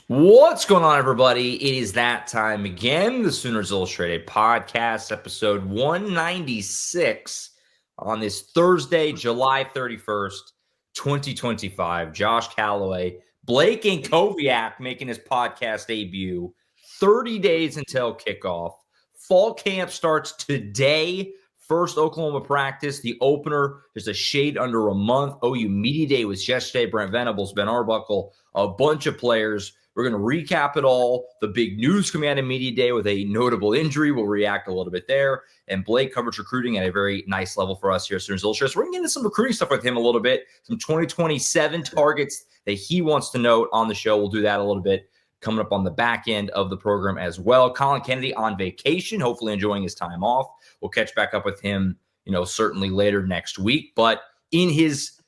What's going on, everybody? It is that time again. The Sooners Illustrated podcast, episode 196 on this Thursday, July 31st, 2025. Josh Callaway, Blake Antkowiak making his podcast debut 30 days until kickoff. Fall camp starts today. First Oklahoma practice, the opener, just a shade under a month. OU Media Day was yesterday. Brent Venables, Ben Arbuckle, a bunch of players. We're going to recap it all. The big news coming out of Media Day with a notable injury. We'll react a little bit there. And Blake covers recruiting at a very nice level for us here at Sooners Illustrated. So we're going to get into some recruiting stuff with him a little bit. Some 2027 targets that he wants to note on the show. We'll do that a little bit coming up on the back end of the program as well. Colin Kennedy on vacation, hopefully enjoying his time off. We'll catch back up with him, certainly later next week. But in his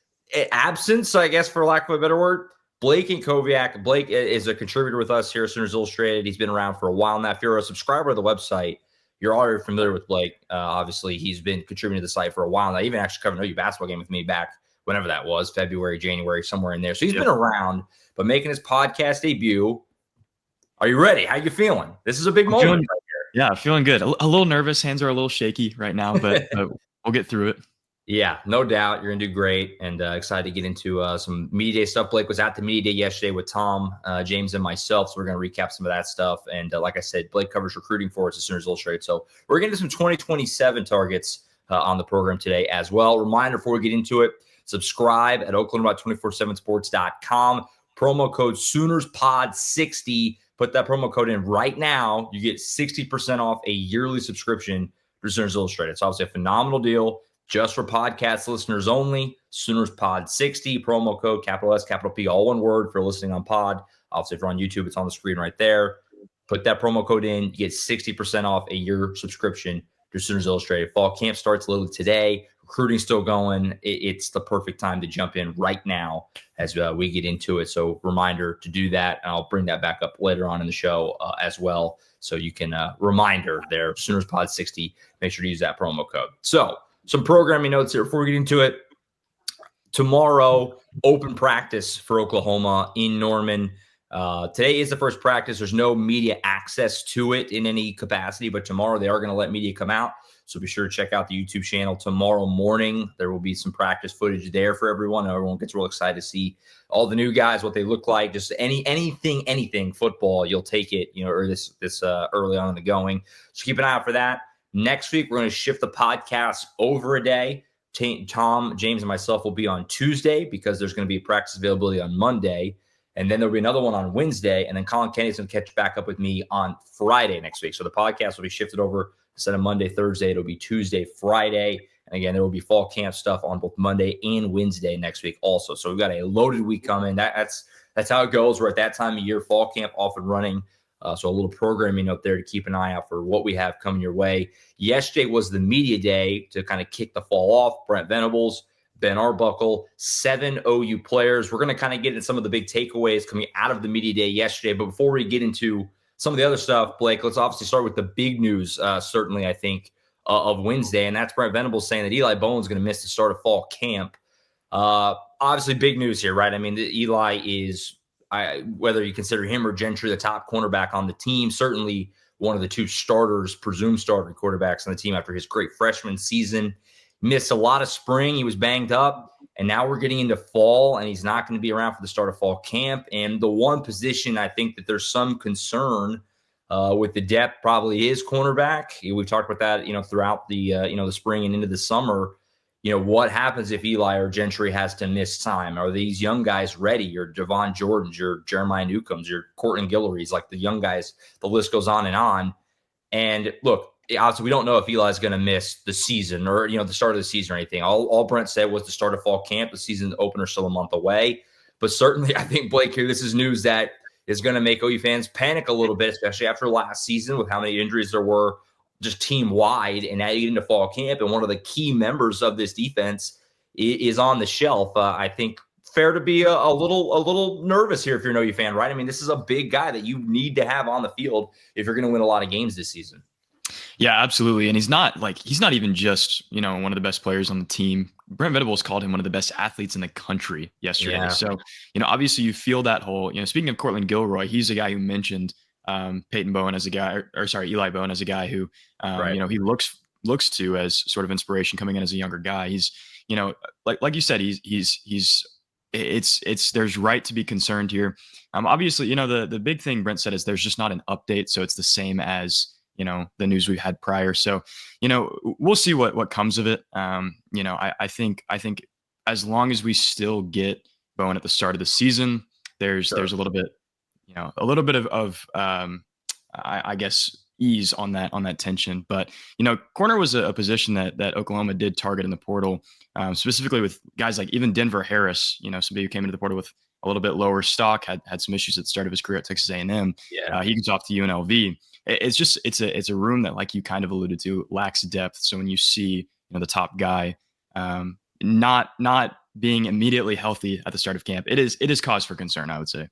absence, I guess, for lack of a better word, Blake Antkowiak. Blake is a contributor with us here at Sooners Illustrated. He's been around for a while now. If you're a subscriber to the website, you're already familiar with Blake. Obviously, he's been contributing to the site for a while now. Even actually covered an OU basketball game with me back whenever that was, February, January, somewhere in there. So he's been around, but making his podcast debut. Are you ready? How you feeling? This is a big moment right here. Yeah, feeling good. A little nervous. Hands are a little shaky right now, but we'll get through it. Yeah, no doubt. You're going to do great, and excited to get into some Media Day stuff. Blake was at the Media Day yesterday with Tom, James, and myself, so we're going to recap some of that stuff. And like I said, Blake covers recruiting for us at Sooners Illustrated. So we're getting to some 2027 targets on the program today as well. Reminder before we get into it, subscribe at oklahoma.247sports.com. Promo code SoonersPod60. Put that promo code in right now. You get 60% off a yearly subscription to Sooners Illustrated. It's obviously a phenomenal deal. Just for podcast listeners only, Sooners Pod 60, promo code, capital S, capital P, all one word for listening on pod. Obviously, if you're on YouTube, it's on the screen right there. Put that promo code in, you get 60% off a year subscription to Sooners Illustrated. Fall camp starts literally today. Recruiting's still going. It's the perfect time to jump in right now as we get into it. So reminder to do that, and I'll bring that back up later on in the show as well. So you can, reminder there, Sooners Pod 60, make sure to use that promo code. So, some programming notes here before we get into it. Tomorrow, open practice for Oklahoma in Norman. Today is the first practice. There's no media access to it in any capacity, but tomorrow they are going to let media come out. So be sure to check out the YouTube channel tomorrow morning. There will be some practice footage there for everyone. Everyone gets real excited to see all the new guys, what they look like. Just anything football, you'll take it, or this early on in the going. So keep an eye out for that. Next week, we're going to shift the podcast over a day. Tom, James, and myself will be on Tuesday because there's going to be practice availability on Monday. And then there'll be another one on Wednesday. And then Colin Kennedy's going to catch back up with me on Friday next week. So the podcast will be shifted over instead of Monday, Thursday. It'll be Tuesday, Friday. And again, there will be fall camp stuff on both Monday and Wednesday next week also. So we've got a loaded week coming. That's how it goes. We're at that time of year, fall camp off and running. So a little programming up there to keep an eye out for what we have coming your way. Yesterday was the Media Day to kind of kick the fall off. Brent Venables, Ben Arbuckle, 7 OU players. We're going to kind of get into some of the big takeaways coming out of the Media Day yesterday. But before we get into some of the other stuff, Blake, let's obviously start with the big news, certainly, I think, of Wednesday. And that's Brent Venables saying that Eli Bowen is going to miss the start of fall camp. Obviously, big news here, right? I mean, Eli is... whether you consider him or Gentry the top cornerback on the team, certainly one of the two starters, presumed starting quarterbacks on the team after his great freshman season. Missed a lot of spring. He was banged up, and now we're getting into fall, and he's not going to be around for the start of fall camp. And the one position I think that there's some concern with the depth probably is cornerback. We've talked about that, throughout the the spring and into the summer. What happens if Eli or Gentry has to miss time? Are these young guys ready? Your Devon Jordans, your Jeremiah Newcombs, your Courtland Guillory's, like the young guys, the list goes on and on. And look, obviously we don't know if Eli's going to miss the season or, the start of the season or anything. All Brent said was the start of fall camp. The season opener still a month away. But certainly I think, Blake, here, this is news that is going to make OU fans panic a little bit, especially after last season with how many injuries there were just team-wide, and now you get into fall camp, and one of the key members of this defense is on the shelf. I think fair to be a little nervous here if you're an OU fan, right? I mean, this is a big guy that you need to have on the field if you're going to win a lot of games this season. Yeah, absolutely. And he's not even just, one of the best players on the team Brent Venables called him one of the best athletes in the country yesterday. Yeah, So, obviously you feel that whole, speaking of Cortland Gilroy, he's a guy who mentioned Peyton Bowen as a guy, or sorry, Eli Bowen as a guy who, right. he looks to as sort of inspiration coming in as a younger guy. He's, like you said, there's right to be concerned here. Obviously, the big thing Brent said is there's just not an update. So it's the same as, the news we've had prior. So, we'll see what comes of it. I think as long as we still get Bowen at the start of the season, there's a little bit, I guess, ease on that tension. But, corner was a position that Oklahoma did target in the portal, specifically with guys like even Denver Harris, somebody who came into the portal with a little bit lower stock, had some issues at the start of his career at Texas A&M. Yeah. He goes off to UNLV. It's a room that, like you kind of alluded to, lacks depth. So when you see, the top guy not being immediately healthy at the start of camp, it is cause for concern, I would say.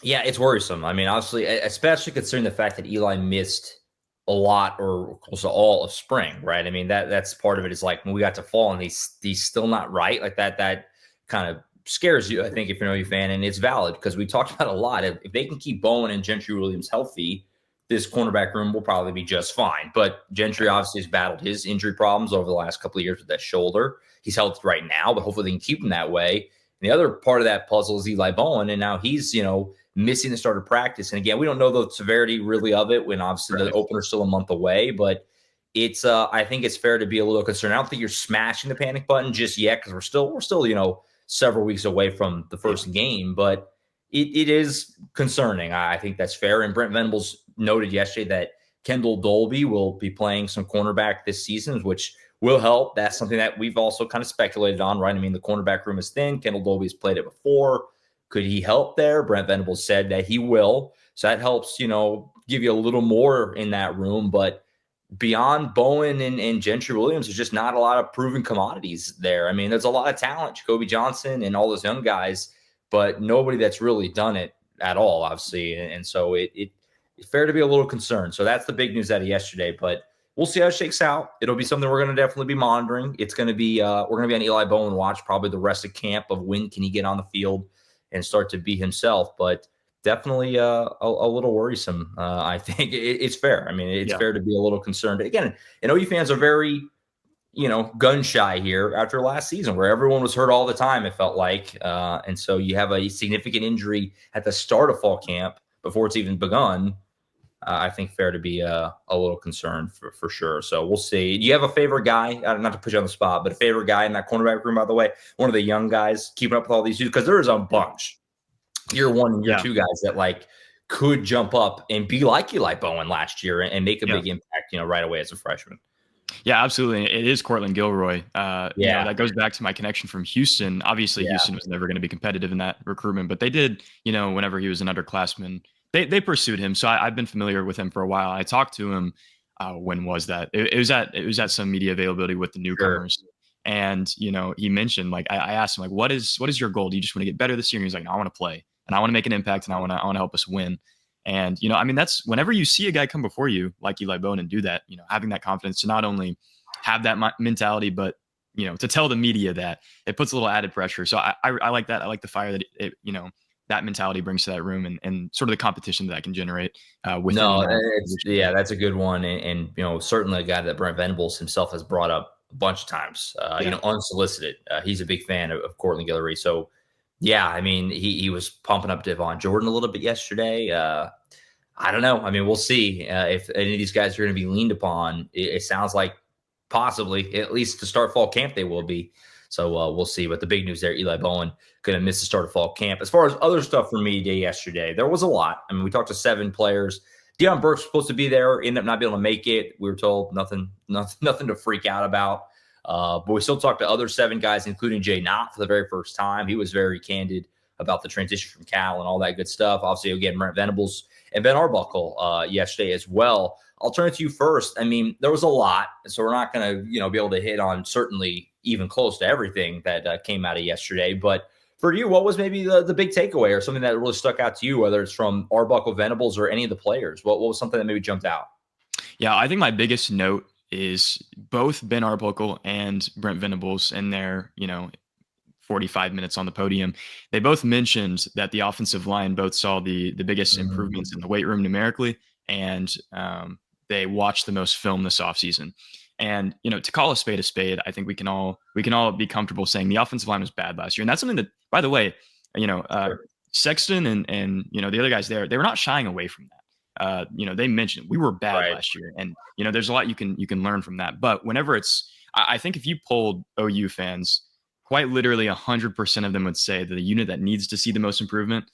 Yeah, it's worrisome. I mean, obviously, especially considering the fact that Eli missed a lot or close to all of spring, right? I mean, that's part of it is like when we got to fall and he's still not right. Like that kind of scares you, I think, if you're an OU fan, and it's valid because we talked about a lot. If they can keep Bowen and Gentry Williams healthy, this cornerback room will probably be just fine. But Gentry obviously has battled his injury problems over the last couple of years with that shoulder. He's healthy right now, but hopefully they can keep him that way. And the other part of that puzzle is Eli Bowen, and now he's, missing the start of practice. And again, we don't know the severity really of it when obviously the opener's still a month away, but it's I think it's fair to be a little concerned. I don't think you're smashing the panic button just yet because we're still several weeks away from the first game, but it is concerning. I think that's fair. And Brent Venables noted yesterday that Kendall Dolby will be playing some cornerback this season, which will help. That's something that we've also kind of speculated on, right? I mean, the cornerback room is thin. Kendall Dolby's played it before. Could he help there? Brent Venables said that he will. So that helps, give you a little more in that room. But beyond Bowen and Gentry Williams, there's just not a lot of proven commodities there. I mean, there's a lot of talent, Jacoby Johnson and all those young guys, but nobody that's really done it at all, obviously. And so it's fair to be a little concerned. So that's the big news out of yesterday. But we'll see how it shakes out. It'll be something we're going to definitely be monitoring. It's going to be we're going to be on Eli Bowen watch probably the rest of camp of when can he get on the field and start to be himself, but definitely a little worrisome. I think it's fair. I mean, it's fair to be a little concerned. Again, and OU fans are very, gun shy here after last season where everyone was hurt all the time, it felt like. And so you have a significant injury at the start of fall camp before it's even begun. I think fair to be a little concerned for sure. So we'll see. Do you have a favorite guy? Not to put you on the spot, but a favorite guy in that cornerback room, by the way, one of the young guys keeping up with all these dudes? Because there is a bunch. Year one and year two guys that could jump up and be like Eli Bowen last year and make a big impact, right away as a freshman. Yeah, absolutely. It is Cortland Gilroy. That goes back to my connection from Houston. Obviously, Houston was never going to be competitive in that recruitment, but they did, whenever he was an underclassman, they pursued him. So I've been familiar with him for a while. I talked to him. When was that? It was at some media availability with the newcomers. Sure. And, he mentioned, I asked him, what is your goal? Do you just want to get better this year? And he was like, no, I want to play and I want to make an impact and I want to help us win. And, that's whenever you see a guy come before you like Eli Bowen and do that, having that confidence to not only have that mentality, but, to tell the media that it puts a little added pressure. So I like that. I like the fire that that mentality brings to that room and sort of the competition that can generate. That's a good one. And certainly a guy that Brent Venables himself has brought up a bunch of times, unsolicited. He's a big fan of Cortland Gilroy. So, yeah, I mean, he was pumping up Devon Jordan a little bit yesterday. I don't know. I mean, we'll see if any of these guys are going to be leaned upon. It sounds like possibly, at least to start fall camp, they will be. So we'll see. But the big news there, Eli Bowen going to miss the start of fall camp. As far as other stuff from media yesterday, there was a lot. I mean, we talked to 7 players. Deion Burks was supposed to be there, ended up not being able to make it. We were told nothing to freak out about. But we still talked to other 7 guys, including Jay Knott for the very first time. He was very candid about the transition from Cal and all that good stuff. Obviously, again, Brent Venables and Ben Arbuckle yesterday as well. I'll turn it to you first. I mean, there was a lot, so we're not going to be able to hit on certainly even close to everything that came out of yesterday. But for you, what was maybe the big takeaway or something that really stuck out to you, whether it's from Arbuckle, Venables, or any of the players? What was something that maybe jumped out? Yeah, I think my biggest note is both Ben Arbuckle and Brent Venables in their, 45 minutes on the podium. They both mentioned that the offensive line both saw the biggest improvements in the weight room numerically, and they watched the most film this offseason. And, to call a spade, I think we can all be comfortable saying the offensive line was bad last year. And that's something that, by the way, Sexton and the other guys there, they were not shying away from that. They mentioned we were bad last year, and there's a lot you can learn from that. But whenever I think if you polled OU fans, quite literally 100% of them would say that the unit that needs to see the most improvement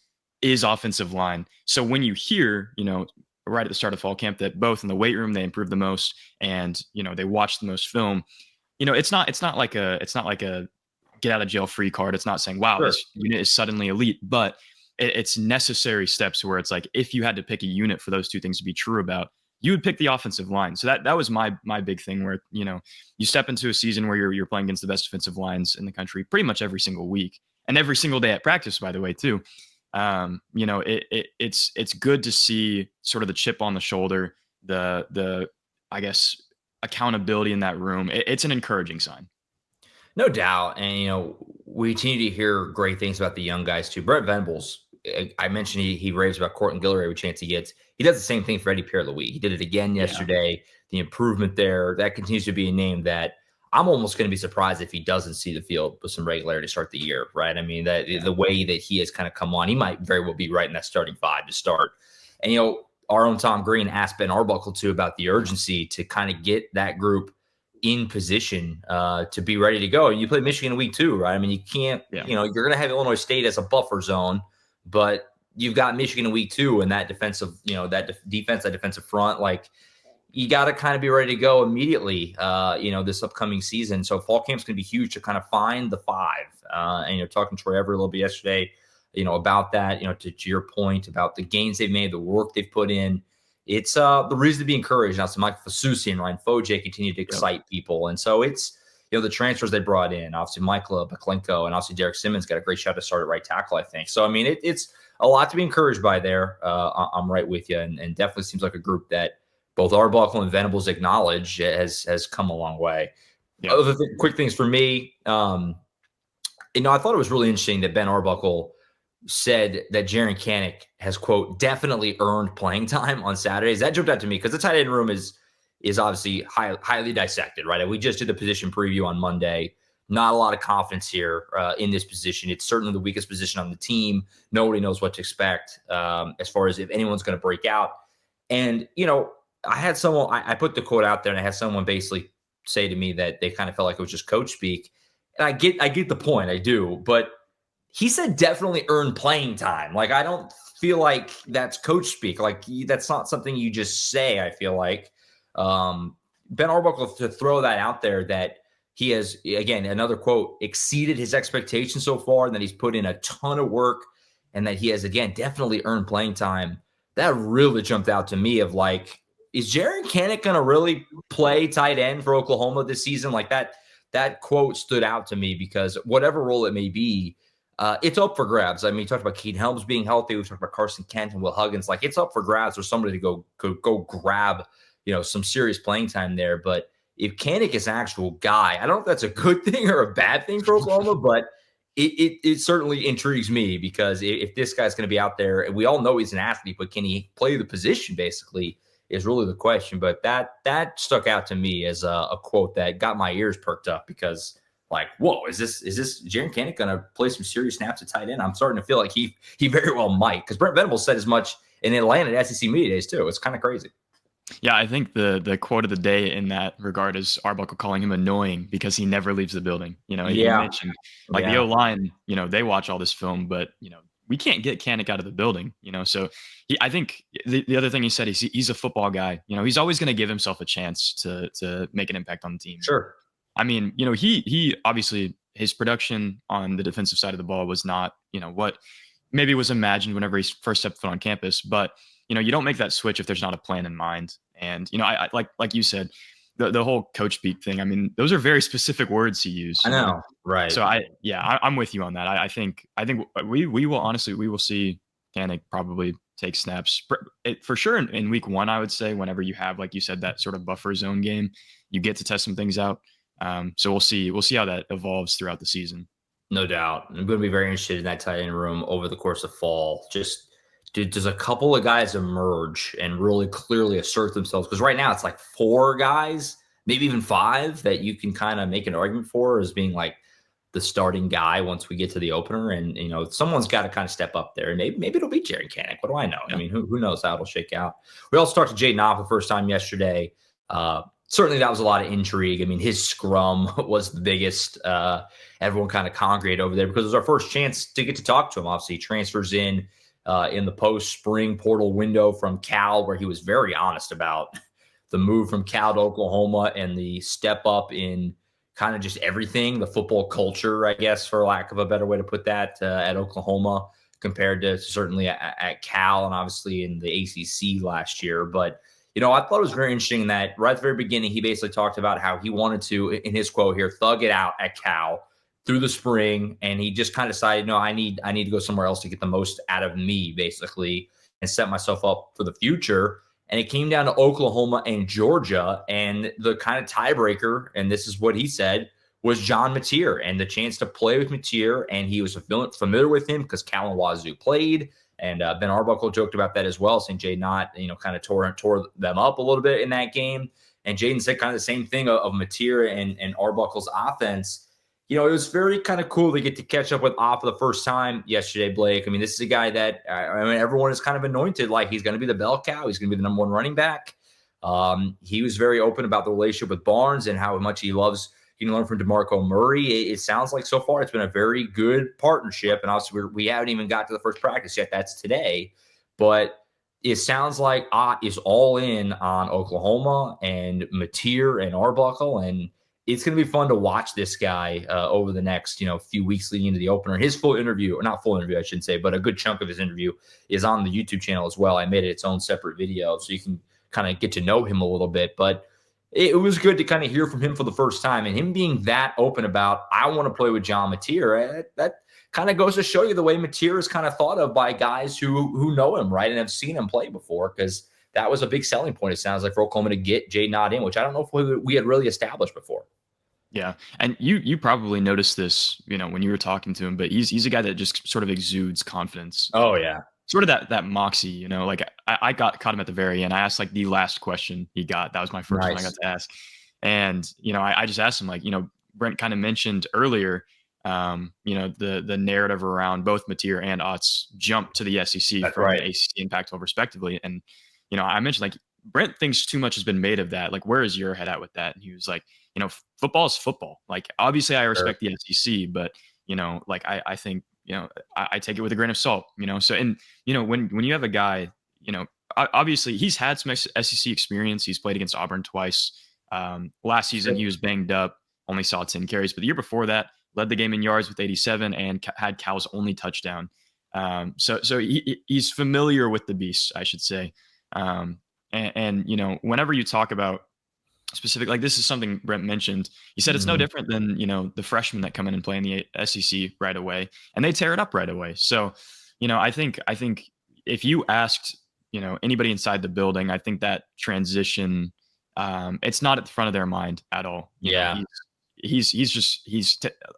is offensive line. So when you hear, right at the start of fall camp, that both in the weight room they improved the most, and they watched the most film, it's not like a get out of jail free card. It's not saying, wow, this unit is suddenly elite, but it's necessary steps where it's like, if you had to pick a unit for those two things to be true about, you would pick the offensive line. So that was my big thing, where, you step into a season where you're playing against the best defensive lines in the country pretty much every single week, and every single day at practice, by the way, too. It's good to see sort of the chip on the shoulder, the I guess accountability in that room. It's an encouraging sign. No doubt. And, we continue to hear great things about the young guys too. Brent Venables, I mentioned he raves about Cortland Gilroy every chance he gets. He does the same thing for Eddie Pierre-Louis. He did it again yesterday. Yeah. The improvement there, that continues to be a name that I'm almost going to be surprised if he doesn't see the field with some regularity to start the year, right? I mean, the way that he has kind of come on, he might very well be right in that starting five to start. And, our own Tom Green asked Ben Arbuckle too about the urgency to kind of get that group in position to be ready to go. And you play Michigan in week 2, right? I mean, you can't, you're going to have Illinois State as a buffer zone, but you've got Michigan in week 2 and that defensive, that defensive front, like you got to kind of be ready to go immediately, this upcoming season. So fall camp's going to be huge to kind of find the 5. And, talking to Troy Everett a little bit yesterday, about that, to your point about the gains they've made, the work they've put in. It's the reason to be encouraged. Now, so Michael Fasusi and Ryan Foje continue to excite people. And so it's, the transfers they brought in, obviously Michael Baklenko, and obviously Derek Simmons got a great shot to start at right tackle, I think. So, I mean, it's a lot to be encouraged by there. I'm right with you. And definitely seems like a group that both Arbuckle and Venables acknowledge has come a long way. Yeah. Other quick things for me, I thought it was really interesting that Ben Arbuckle said that Jaren Kanak has, quote, definitely earned playing time on Saturdays. That jumped out to me because the tight end room is obviously highly dissected, right? We just did the position preview on Monday. Not a lot of confidence here in this position. It's certainly the weakest position on the team. Nobody knows what to expect as far as if anyone's going to break out. And, I had someone, I put the quote out there, and I had someone basically say to me that they kind of felt like it was just coach speak. And I get the point, I do, but he said definitely earned playing time. Like, I don't feel like that's coach speak. Like, that's not something you just say, I feel like. Ben Arbuckle, to throw that out there, that he has, again, another quote, exceeded his expectations so far, and that he's put in a ton of work, and that he has, again, definitely earned playing time. That really jumped out to me of like, is Jaren Kanak going to really play tight end for Oklahoma this season? Like that quote stood out to me because whatever role it may be, it's up for grabs. I mean, you talked about Keaton Helms being healthy. We talked about Carson Kent and Will Huggins. Like, it's up for grabs for somebody to go grab, some serious playing time there. But if Kanak is an actual guy, I don't know if that's a good thing or a bad thing for Oklahoma, but it certainly intrigues me because if this guy's going to be out there, and we all know he's an athlete, but can he play the position basically is really the question. But that stuck out to me as a quote that got my ears perked up because, like, whoa, is this Jaren Kanak going to play some serious snaps at tight end? I'm starting to feel like he very well might, because Brent Venables said as much in Atlanta at SEC Media Days too. It's kind of crazy. Yeah, I think the quote of the day in that regard is Arbuckle calling him annoying because he never leaves the building. He mentioned the O-line, they watch all this film, but, we can't get Kanak out of the building, So I think the other thing he said, he's a football guy. He's always going to give himself a chance to make an impact on the team. Sure. I mean, he obviously, his production on the defensive side of the ball was not, what maybe was imagined whenever he first stepped foot on campus. But, you don't make that switch if there's not a plan in mind. And, I like you said, the whole coach speak thing. I mean, those are very specific words he used. I know. Right. So I'm with you on that. I think we will see Kanak probably take snaps for sure in week 1. I would say whenever you have, like you said, that sort of buffer zone game, you get to test some things out. So we'll see how that evolves throughout the season. No doubt. I'm going to be very interested in that tight end room over the course of fall. Just does a couple of guys emerge and really clearly assert themselves? Because right now it's like 4 guys, maybe even 5, that you can kind of make an argument for as being like the starting guy once we get to the opener. And, someone's got to kind of step up there. And maybe it'll be Jared Kanek. What do I know? Yeah. I mean, who knows how it'll shake out? We also talked to Jaden Opp for the first time yesterday. Certainly that was a lot of intrigue. I mean, his scrum was the biggest. Everyone kind of congregated over there because it was our first chance to get to talk to him. Obviously, he transfers in the post-spring portal window from Cal, where he was very honest about the move from Cal to Oklahoma and the step up in kind of just everything, the football culture, I guess, for lack of a better way to put that, at Oklahoma compared to certainly at Cal and obviously in the ACC last year. But, I thought it was very interesting that right at the very beginning, he basically talked about how he wanted to, in his quote here, thug it out at Cal through the spring. And he just kind of decided, no, I need to go somewhere else to get the most out of me, basically, and set myself up for the future. And it came down to Oklahoma and Georgia, and the kind of tiebreaker, and this is what he said, was John Mateer and the chance to play with Mateer. And he was familiar with him because Cal and Wazoo played. And Ben Arbuckle joked about that as well, saying Jaden Knott, kind of tore them up a little bit in that game. And Jaden said kind of the same thing of Mateer and Arbuckle's offense. It was very kind of cool to get to catch up with Opp for the first time yesterday, Blake. I mean, this is a guy that everyone is kind of anointed like he's going to be the bell cow. He's going to be the number 1 running back. He was very open about the relationship with Barnes and how much he loves he can learn from DeMarco Murray. It sounds like so far it's been a very good partnership. And obviously we haven't even got to the first practice yet. That's today. But it sounds like Ott is all in on Oklahoma and Mateer and Arbuckle. And it's going to be fun to watch this guy over the next, few weeks leading into the opener. His full interview, or not full interview, I shouldn't say, but a good chunk of his interview is on the YouTube channel as well. I made it its own separate video so you can kind of get to know him a little bit. But it was good to kind of hear from him for the first time, and him being that open about, I want to play with John Mateer. That kind of goes to show you the way Mateer is kind of thought of by guys who know him, right, and have seen him play before, because that was a big selling point, it sounds like, for Oklahoma to get Jaden Knott in, which I don't know if we had really established before. Yeah. And you probably noticed this, when you were talking to him, but he's a guy that just sort of exudes confidence. Oh, yeah. Sort of that moxie, like I caught him at the very end. I asked like the last question he got. That was my first one I got to ask. And, I just asked him, like, Brent kind of mentioned earlier, the narrative around both Mateer and Ott's jump to the SEC That's from right. the ACC and Pac-12 respectively. And, I mentioned, like, Brent thinks too much has been made of that. Like, where is your head at with that? And he was like, football is football. Like, obviously I respect the SEC, but, like, I think, I take it with a grain of salt, so, and, when you have a guy, obviously he's had some SEC experience. He's played against Auburn twice. Last season he was banged up, only saw 10 carries, but the year before that led the game in yards with 87 and had Cal's only touchdown. So he's familiar with the beast, I should say. And whenever you talk about specific, like, this is something Brent mentioned. He said it's no different than, the freshmen that come in and play in the SEC right away, and they tear it up right away. So, I think if you asked, anybody inside the building, I think that transition, it's not at the front of their mind at all. Yeah. I think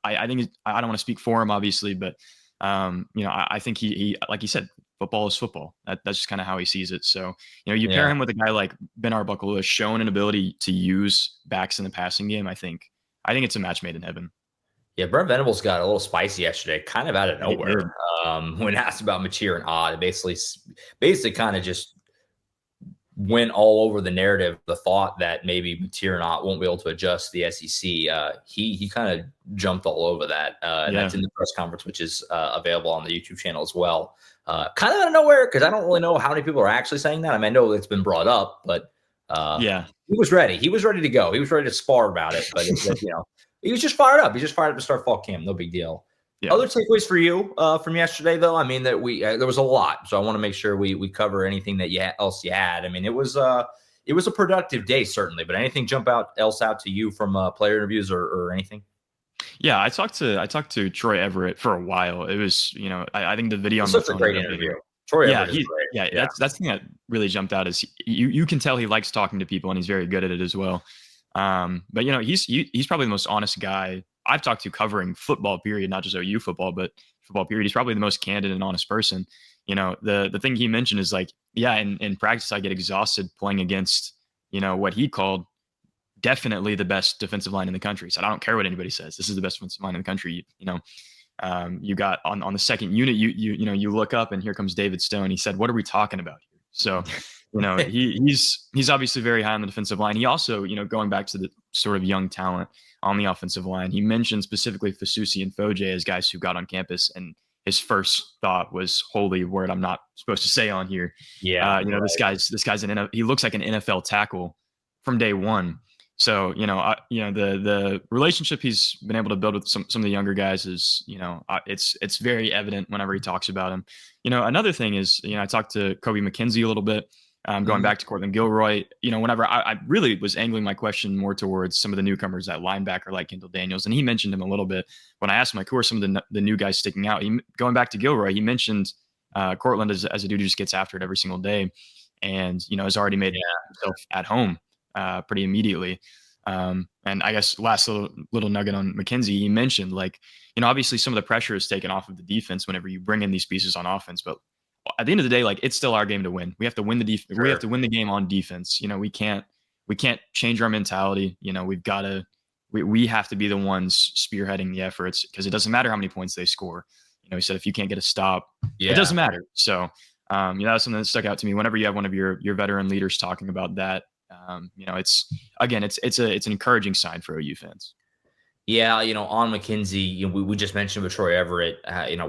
I don't want to speak for him, obviously, but, I think he, like he said, football is football. That's just kind of how he sees it. So, you pair him with a guy like Ben Arbuckle, who has shown an ability to use backs in the passing game. I think it's a match made in heaven. Yeah, Brent Venables got a little spicy yesterday, kind of out of nowhere. When asked about Mateer and Ott, it basically kind of just went all over the narrative, the thought that maybe Mateer and Ott won't be able to adjust to the SEC. He kind of jumped all over that. And that's in the press conference, which is available on the YouTube channel as well. Kind of out of nowhere, because I don't really know how many people are actually saying that. I mean, I know it's been brought up, but he was ready. He was ready to go. He was ready to spar about it. But he was just fired up. He just fired up to start fall camp. No big deal. Yeah. Other takeaways for you from yesterday, though. I mean, that there was a lot, so I want to make sure we cover anything that else you had. I mean, it was a productive day, certainly. But anything jump out to you from player interviews or anything? Yeah, I talked to Troy Everett for a while. It was, I think the video on such a great interview. Troy Yeah, Everett is great. that's the thing that really jumped out is you can tell he likes talking to people and he's very good at it as well. But he's probably the most honest guy I've talked to covering football period, not just OU football, but football period. He's probably the most candid and honest person. The thing he mentioned is like, yeah, in practice I get exhausted playing against what he called definitely the best defensive line in the country. So I don't care what anybody says. This is the best defensive line in the country. You got on the second unit, you look up and here comes David Stone. He said, "What are we talking about here?" So, he's obviously very high on the defensive line. He also, going back to the sort of young talent on the offensive line, he mentioned specifically Fasusi and Foje as guys who got on campus, and his first thought was, "Holy word, I'm not supposed to say on here." Yeah, right. This guy's he looks like an NFL tackle from day one. So, the relationship he's been able to build with some of the younger guys is, it's very evident whenever he talks about him. Another thing is, I talked to Kobe McKenzie a little bit, going back to Cortland Gilroy. Whenever I really was angling my question more towards some of the newcomers at linebacker like Kendall Daniels, and he mentioned him a little bit when I asked him, like, who are some of the new guys sticking out? Going back to Gilroy, he mentioned Cortland as a dude who just gets after it every single day, and has already made himself at home pretty immediately. And I guess last little nugget on McKenzie, he mentioned, like, obviously some of the pressure is taken off of the defense whenever you bring in these pieces on offense, but at the end of the day, like, it's still our game to win. We have to win the defense. Sure. We have to win the game on defense. We can't change our mentality. We have to be the ones spearheading the efforts, because it doesn't matter how many points they score. He said, if you can't get a stop, it doesn't matter. So, that was something that stuck out to me whenever you have one of your veteran leaders talking about that. It's an encouraging sign for OU fans. Yeah, on McKenzie, we just mentioned with Troy Everett,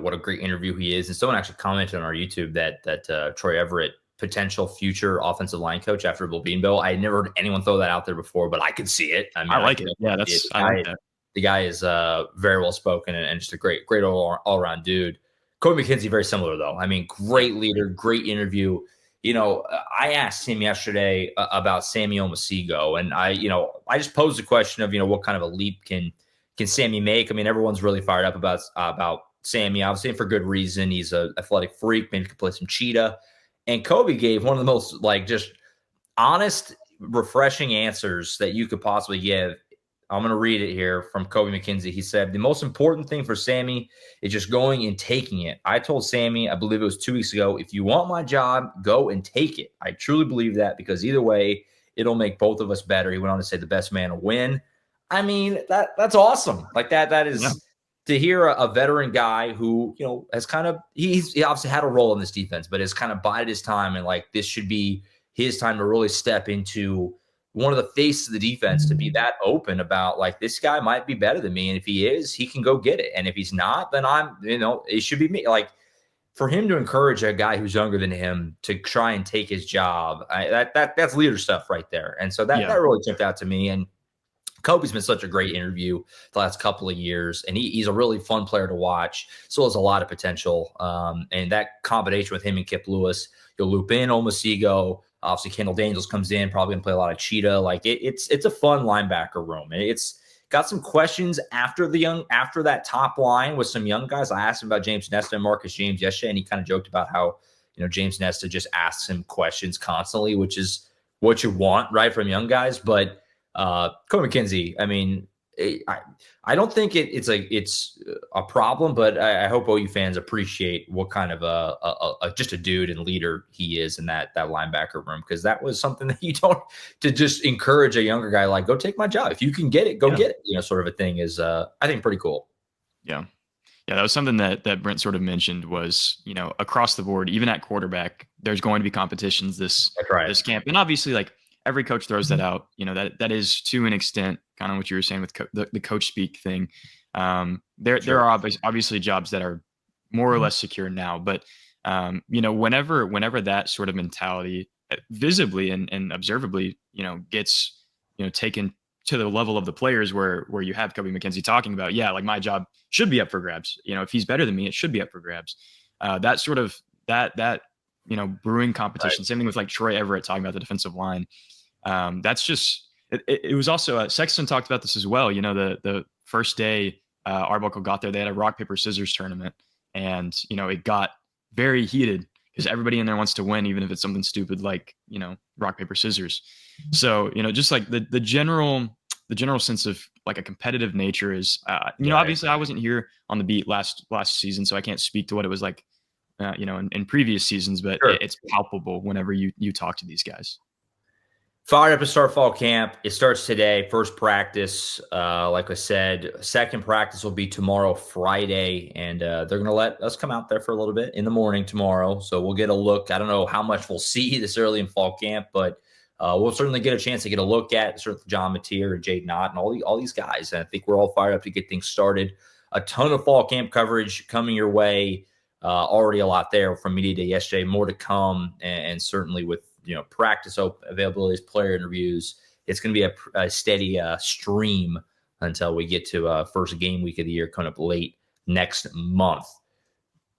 what a great interview he is. And someone actually commented on our YouTube that Troy Everett, potential future offensive line coach after Bill Beanbill. I had never heard anyone throw that out there before, but I could see it. I mean, I like it. Yeah, I like that. The guy is very well spoken and just a great all around dude. Kobe McKenzie, very similar though. I mean, great leader, great interview. I asked him yesterday about Sammy Omosigho, and I just posed the question of, what kind of a leap can Sammy make? I mean, everyone's really fired up about Sammy, obviously, for good reason. He's an athletic freak, maybe could play some cheetah. And Kobe gave one of the most, like, just honest, refreshing answers that you could possibly give. I'm going to read it here from Kobe McKenzie. He said, "The most important thing for Sammy is just going and taking it. I told Sammy, I believe it was 2 weeks ago, if you want my job, go and take it. I truly believe that, because either way, it'll make both of us better." He went on to say the best man will win. I mean, that's awesome. Like that is to hear a veteran guy who, has kind of, he obviously had a role in this defense, but has kind of bided his time, and like, this should be his time to really step into one of the faces of the defense, to be that open about, like, this guy might be better than me. And if he is, he can go get it. And if he's not, then it should be me. Like, for him to encourage a guy who's younger than him to try and take his job, that's leader stuff right there. And so that really jumped out to me. And Kobe's been such a great interview the last couple of years, and he's a really fun player to watch. So has a lot of potential. And that combination with him and Kip Lewis, you'll loop in Omosigho. Obviously, Kendall Daniels comes in, probably going to play a lot of cheetah. Like, it's a fun linebacker room. And it's got some questions after that top line with some young guys. I asked him about James Nesta and Marcus James yesterday, and he kind of joked about how, James Nesta just asks him questions constantly, which is what you want, right, from young guys. But Kobe McKenzie, I mean, I don't think it's a problem, but I hope OU fans appreciate what kind of just a dude and leader he is in that linebacker room, because that was something that you don't, to just encourage a younger guy, like, go take my job. If you can get it, go get it, sort of a thing is, I think, pretty cool. Yeah. Yeah, that was something that Brent sort of mentioned was, across the board, even at quarterback, there's going to be competitions this camp. And obviously, like, every coach throws that out. That is, to an extent, kind of what you were saying with the coach speak thing. There are obviously jobs that are more or less secure now, but whenever that sort of mentality visibly and observably, gets taken to the level of the players where you have Kobe McKenzie talking about, like, my job should be up for grabs. If he's better than me, it should be up for grabs. That sort of that brewing competition. Right. Same thing with, like, Troy Everett talking about the defensive line. That's just it was also Sexton talked about this as well. The first day Arbuckle got there, they had a rock paper scissors tournament, and it got very heated because everybody in there wants to win, even if it's something stupid like, rock, paper, scissors. So, just like the general sense of like a competitive nature is, obviously I wasn't here on the beat last season, so I can't speak to what it was like, in previous seasons, but sure. it's palpable whenever you talk to these guys. Fired up to start fall camp. It starts today. First practice, like I said, second practice will be tomorrow, Friday, and they're going to let us come out there for a little bit in the morning tomorrow. So we'll get a look. I don't know how much we'll see this early in fall camp, but we'll certainly get a chance to get a look at certainly John Mateer and Jade Knott and all these guys. And I think we're all fired up to get things started. A ton of fall camp coverage coming your way. Already a lot there from Media Day yesterday. More to come, and certainly with practice availabilities, player interviews. It's going to be a steady stream until we get to first game week of the year coming up late next month.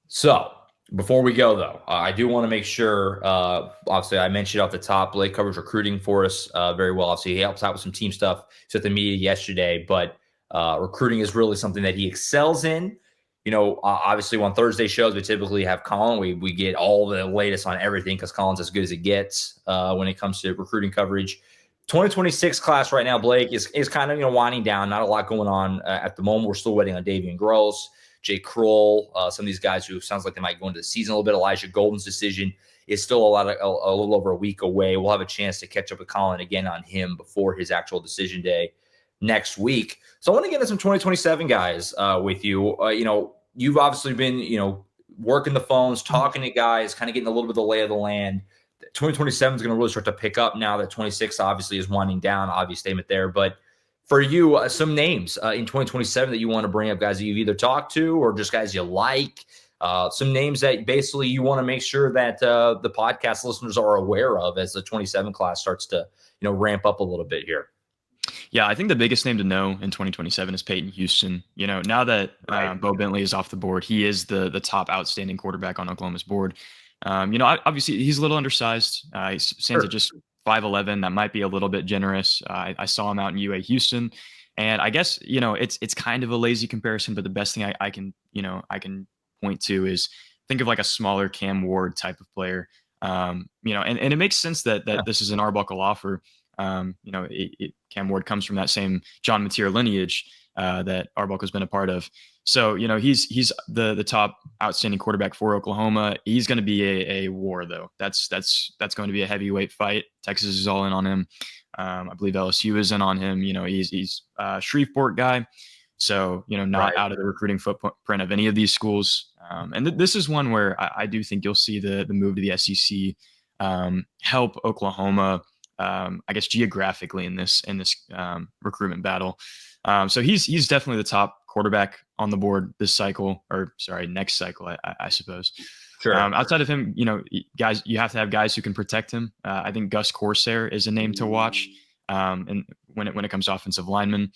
So before we go, though, I do want to make sure, obviously, I mentioned off the top, Blake covers recruiting for us very well. Obviously, he helps out with some team stuff. He's at the media yesterday, but recruiting is really something that he excels in. Obviously on Thursday shows, we typically have Colin. We get all the latest on everything because Colin's as good as it gets when it comes to recruiting coverage. 2026 class right now, Blake, is kind of winding down. Not a lot going on at the moment. We're still waiting on Davian Gross, Jay Kroll, some of these guys who sounds like they might go into the season a little bit. Elijah Golden's decision is still a little over a week away. We'll have a chance to catch up with Colin again on him before his actual decision day next week. So I want to get into some 2027 guys with you. You've obviously been, working the phones, talking to guys, kind of getting a little bit of the lay of the land. 2027 is going to really start to pick up now that 26 obviously is winding down. Obvious statement there. But for you, some names in 2027 that you want to bring up, guys that you've either talked to or just guys you like. Some names that basically you want to make sure that the podcast listeners are aware of as the 27 class starts to, ramp up a little bit here. Yeah, I think the biggest name to know in 2027 is Peyton Houston. Now that Bo Bentley is off the board, he is the top outstanding quarterback on Oklahoma's board. Obviously he's a little undersized. He stands at just 5'11". That might be a little bit generous. I saw him out in UA Houston, and I guess it's kind of a lazy comparison, but the best thing I can point to is think of like a smaller Cam Ward type of player. And it makes sense that this is an Arbuckle offer. Cam Ward comes from that same John Mateer lineage that Arbuckle's been a part of. So, he's the top outstanding quarterback for Oklahoma. He's going to be a war, though. That's going to be a heavyweight fight. Texas is all in on him. I believe LSU is in on him. He's a Shreveport guy. So, not out of the recruiting footprint of any of these schools. And this is one where I do think you'll see the move to the SEC help Oklahoma, I guess geographically in this recruitment battle. So he's definitely the top quarterback on the board this cycle, or sorry, next cycle, I suppose. Sure. Outside of him, guys, you have to have guys who can protect him. I think Gus Corsair is a name to watch. And when it comes to offensive linemen,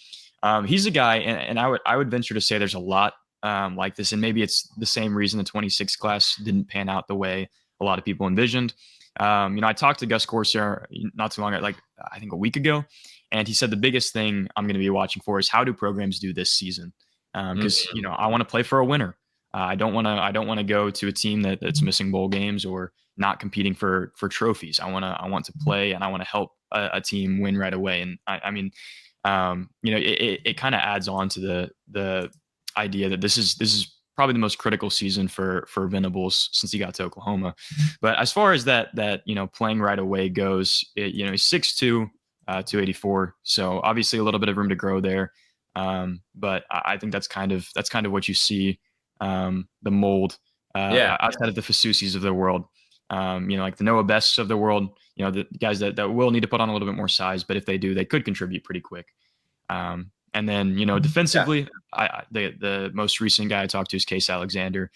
he's a guy, and I would venture to say there's a lot like this, and maybe it's the same reason the 26 class didn't pan out the way a lot of people envisioned. I talked to Gus Corsair not too long ago, I think a week ago, and he said the biggest thing I'm going to be watching for is how do programs do this season? Because I want to play for a winner. I don't want to go to a team that's missing bowl games or not competing for trophies. I want to play, and I want to help a team win right away. And it kind of adds on to the idea that this is probably the most critical season for Venables since he got to Oklahoma. But as far as that playing right away goes, he's 6'2", 284. So obviously a little bit of room to grow there. But I think that's kind of what you see, the mold outside of the Fasusis of the world, like the Noah Bests of the world, the guys that will need to put on a little bit more size, but if they do, they could contribute pretty quick. And then, defensively, the most recent guy I talked to is Case Alexander.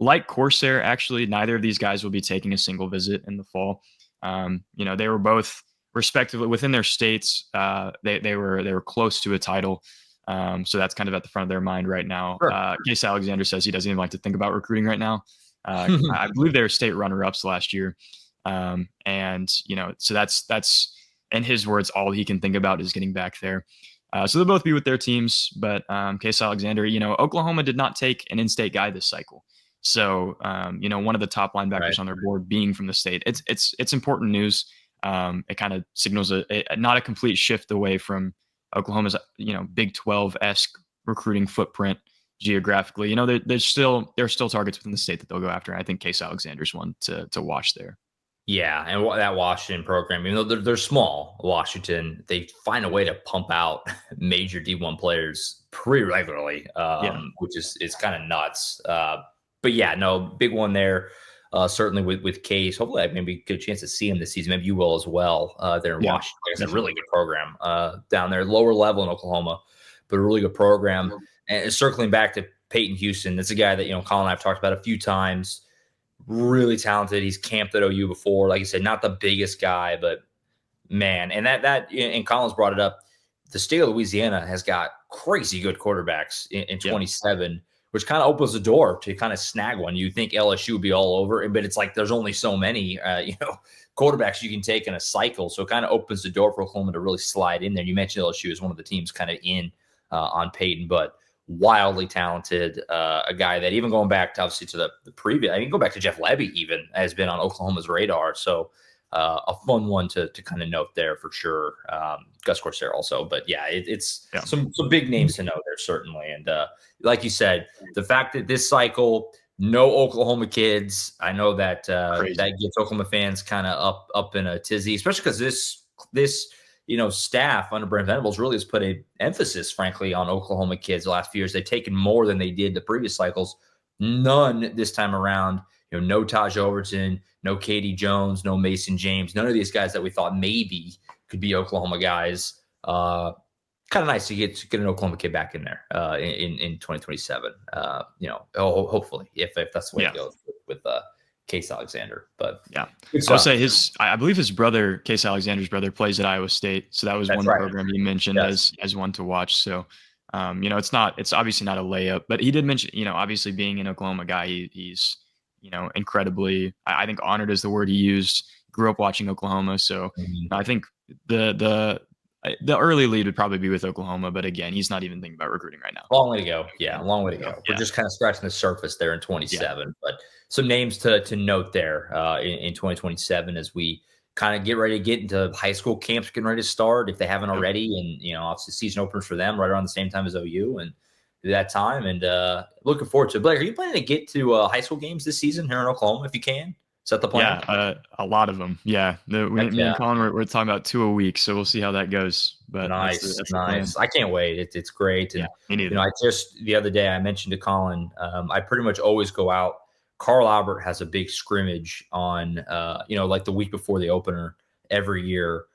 Like Corsair, actually, neither of these guys will be taking a single visit in the fall. They were both respectively within their states. They were close to a title. So that's kind of at the front of their mind right now. Sure. Case Alexander says he doesn't even like to think about recruiting right now. I believe they were state runner-ups last year. So that's, in his words, all he can think about is getting back there. So they'll both be with their teams, but Case Alexander, Oklahoma did not take an in-state guy this cycle. So, one of the top linebackers on their board being from the state, it's important news. It kind of signals not a complete shift away from Oklahoma's, Big 12-esque recruiting footprint geographically. There's still targets within the state that they'll go after. And I think Case Alexander's one to watch there. Yeah, and that Washington program, even though they're small, Washington, they find a way to pump out major D1 players pretty regularly, which is kind of nuts. But yeah, no, big one there. Certainly with Case. Hopefully, I maybe get a chance to see him this season. Maybe you will as well. There in Washington, it's a really good program down there, lower level in Oklahoma, but a really good program. And circling back to Peyton Houston, that's a guy that Colin and I have talked about a few times. Really talented. He's camped at OU before. Like you said, not the biggest guy, but man, and and Colin's brought it up. The state of Louisiana has got crazy good quarterbacks in 27, which kind of opens the door to kind of snag one. You think LSU would be all over, but it's like there's only so many, quarterbacks you can take in a cycle. So it kind of opens the door for Oklahoma to really slide in there. You mentioned LSU as one of the teams kind of in on Peyton, but wildly talented, a guy that even going back to obviously to the previous, I mean, go back to Jeff Lebby even has been on Oklahoma's radar. So a fun one to kind of note there for sure. Gus Corsair also, but yeah, it's some big names to know there certainly. And like you said, the fact that this cycle, no Oklahoma kids, I know that that gets Oklahoma fans kind of up in a tizzy, especially because this staff under Brent Venables really has put an emphasis, frankly, on Oklahoma kids the last few years. They've taken more than they did the previous cycles. None this time around. No Taj Overton, no Katie Jones, no Mason James. None of these guys that we thought maybe could be Oklahoma guys. Kind of nice to get an Oklahoma kid back in there in 2027. Hopefully, if that's the way it goes with Case Alexander. But yeah, I'll say I believe his brother, Case Alexander's brother, plays at Iowa State. So that was one program he mentioned as one to watch. So, it's obviously not a layup, but he did mention, obviously being an Oklahoma guy, he's, incredibly, I think honored is the word he used. Grew up watching Oklahoma. So I think the early lead would probably be with Oklahoma, but again, he's not even thinking about recruiting right now. Long way to go. Yeah, long way to go. We're just kind of scratching the surface there in 27, but some names to note there in 2027 as we kind of get ready to get into high school camps, getting ready to start if they haven't already. And, obviously season openers for them right around the same time as OU and do that time. And looking forward to it. Blake, are you planning to get to high school games this season here in Oklahoma if you can? Is that the plan? Yeah, a lot of them. Yeah. Me and Colin, we're talking about 2 a week, so we'll see how that goes. But nice. I can't wait. It's great. And, me neither. The other day I mentioned to Colin, I pretty much always go out. Carl Albert has a big scrimmage on, like the week before the opener every year.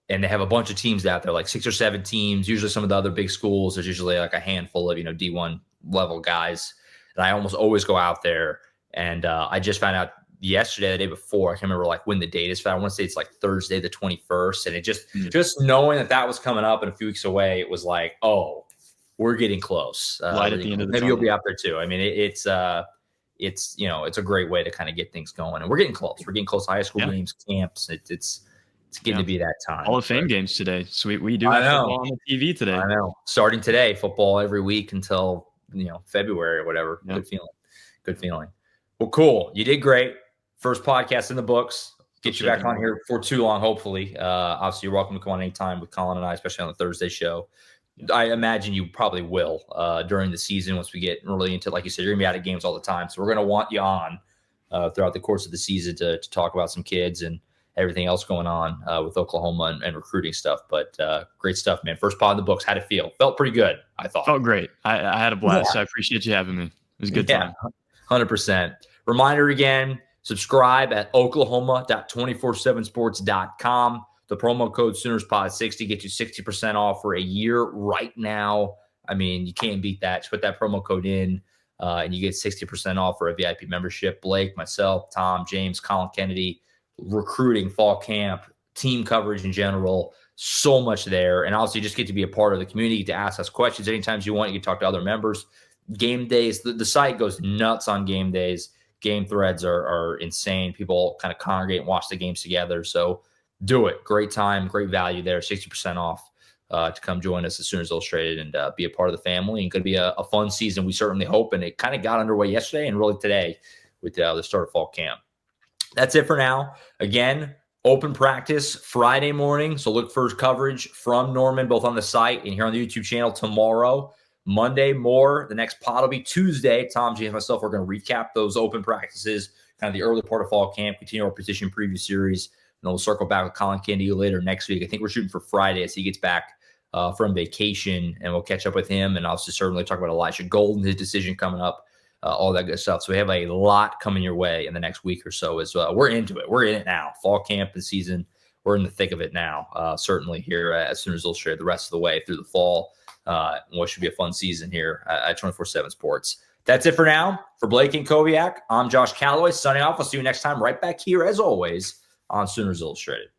And they have a bunch of teams out there, like 6 or 7 teams, usually some of the other big schools. There's usually like a handful of, D1 level guys. And I almost always go out there. And I just found out yesterday, the day before, I can't remember like when the date is, but I want to say it's like Thursday, the 21st. And it just knowing that was coming up in a few weeks away, it was like, oh, we're getting close. Light at the end of the maybe you'll be out there too. I mean, it's a great way to kind of get things going. And we're getting close. We're getting close to high school games, camps. It's getting to be that time. Hall of Fame games today. Sweet. We do have football on the TV today. I know. Starting today, football every week until, February or whatever. Yep. Good feeling. Well, cool. You did great. First podcast in the books. Get you back on here for too long, hopefully. Obviously, you're welcome to come on anytime with Colin and I, especially on the Thursday show. I imagine you probably will during the season once we get really into, like you said, you're going to be out of games all the time. So we're going to want you on throughout the course of the season to talk about some kids and everything else going on with Oklahoma and recruiting stuff. But great stuff, man. First pod in the books. How'd it feel? Felt pretty good, I thought. Felt great. I had a blast. I appreciate you having me. It was a good time. 100%. Reminder again, subscribe at oklahoma.247sports.com. The promo code SoonersPod60 gets you 60% off for a year right now. I mean, you can't beat that. Just put that promo code in, and you get 60% off for a VIP membership. Blake, myself, Tom, James, Colin Kennedy, recruiting, fall camp, team coverage in general, so much there. And also, you just get to be a part of the community, to ask us questions anytime you want. You can talk to other members. Game days, the site goes nuts on game days. Game threads are insane. People kind of congregate and watch the games together. So do it. Great time, great value there, 60% off to come join us as Sooners Illustrated and be a part of the family. And could be a fun season, we certainly hope. And it kind of got underway yesterday and really today with the start of fall camp. That's it for now. Again, open practice Friday morning. So look for coverage from Norman, both on the site and here on the YouTube channel tomorrow. Monday, more. The next pod will be Tuesday. Tom, James, and myself are going to recap those open practices, kind of the early part of fall camp, continue our position preview series. And then we'll circle back with Colin Candy later next week. I think we're shooting for Friday as he gets back from vacation, and we'll catch up with him. And also certainly talk about Elijah Golden, his decision coming up, all that good stuff. So we have a lot coming your way in the next week or so as we're into it. We're in it now. Fall camp and season, we're in the thick of it now, certainly here as Sooners Illustrated the rest of the way through the fall. What should be a fun season here at 24/7 Sports. That's it for now. For Blake Antkowiak, I'm Josh Callaway signing off. I'll see you next time right back here, as always, on Sooners Illustrated.